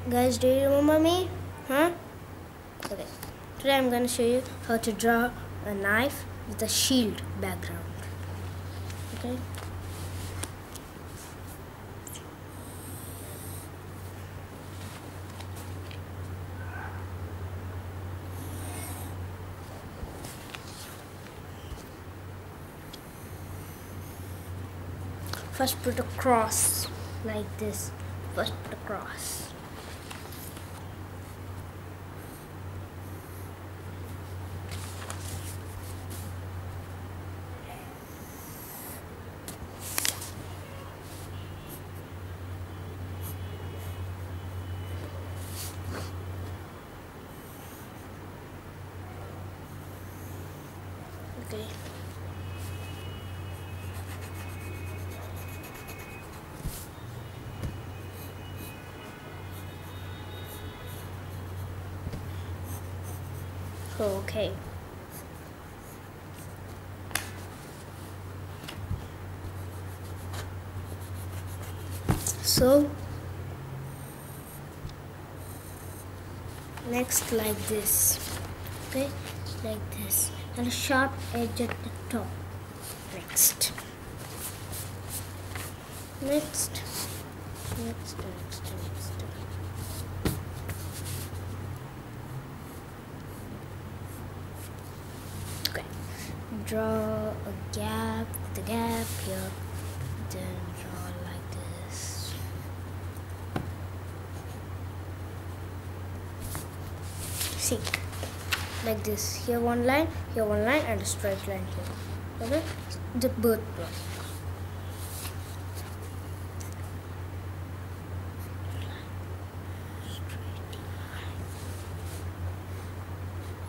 Guys, do you remember me? Huh? Okay. Today I'm gonna show you how to draw a knife with a shield background. Okay. First put a cross like this. First put a cross. Okay. Okay. So next like this. Okay, like this, and a sharp edge at the top. Next. Okay, draw a gap with a gap here, then draw like this. See, like this. Here one line, and a straight line here. Okay, the bird block.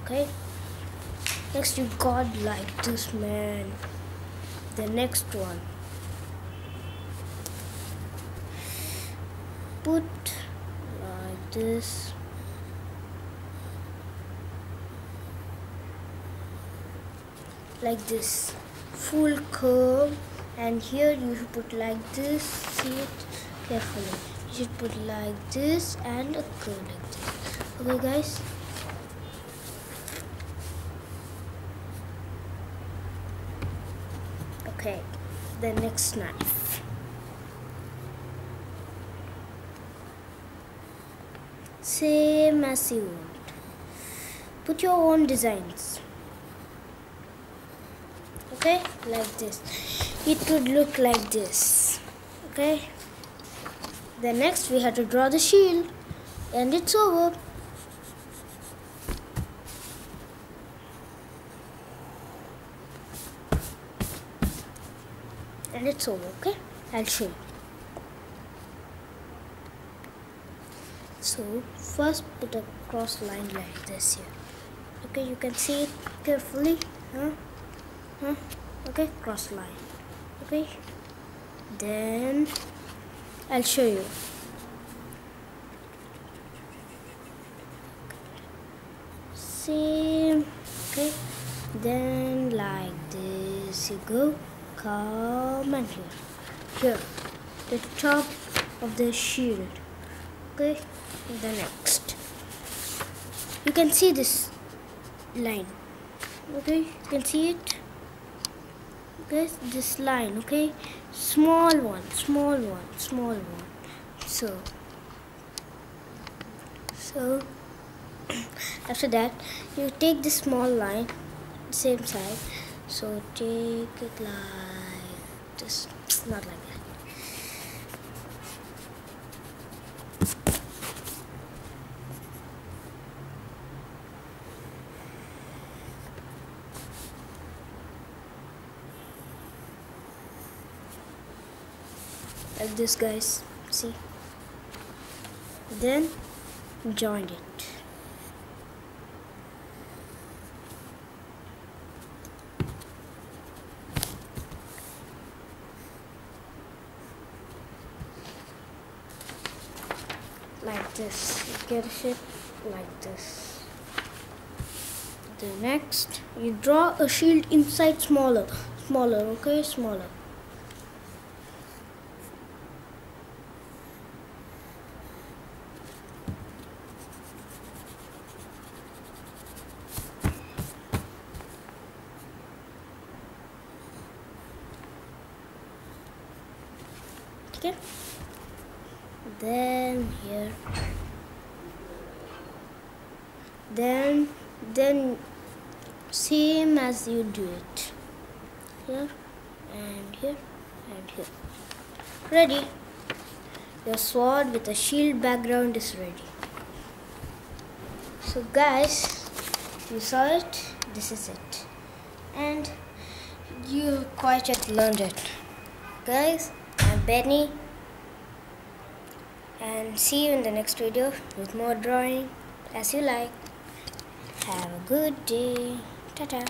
Okay, next you got like this, man. The next one, put like this. Like this, full curve, and here you should put like this. See it carefully. You should put like this and a curve like this. Okay, guys. Okay, the next knife. Same as you want. Put your own designs. Okay, like this. It would look like this. Okay. Then next we have to draw the shield, and it's over. And it's over. Okay, I'll show you. So first put a cross line like this here. Okay, you can see it carefully. Okay, cross line. Okay, then I'll show you. Same. Okay, then like this you go. Come and here, the top of the shield. Okay, the next you can see this line. Okay, you can see it. Okay, this line. Okay, small one. So after that you take this small line, same side. So take it like this, not like that. Like this, guys. See? Then join it. Like this. You get a shape like this. The next, you draw a shield inside smaller. Okay, smaller. Okay, then here, then same as you do it here and here and here. Ready. Your sword with a shield background is ready. So guys, you saw it, this is it, and you quite yet learned it. Guys, I'm Benny, and see you in the next video with more drawing as you like. Have a good day. Ta-ta.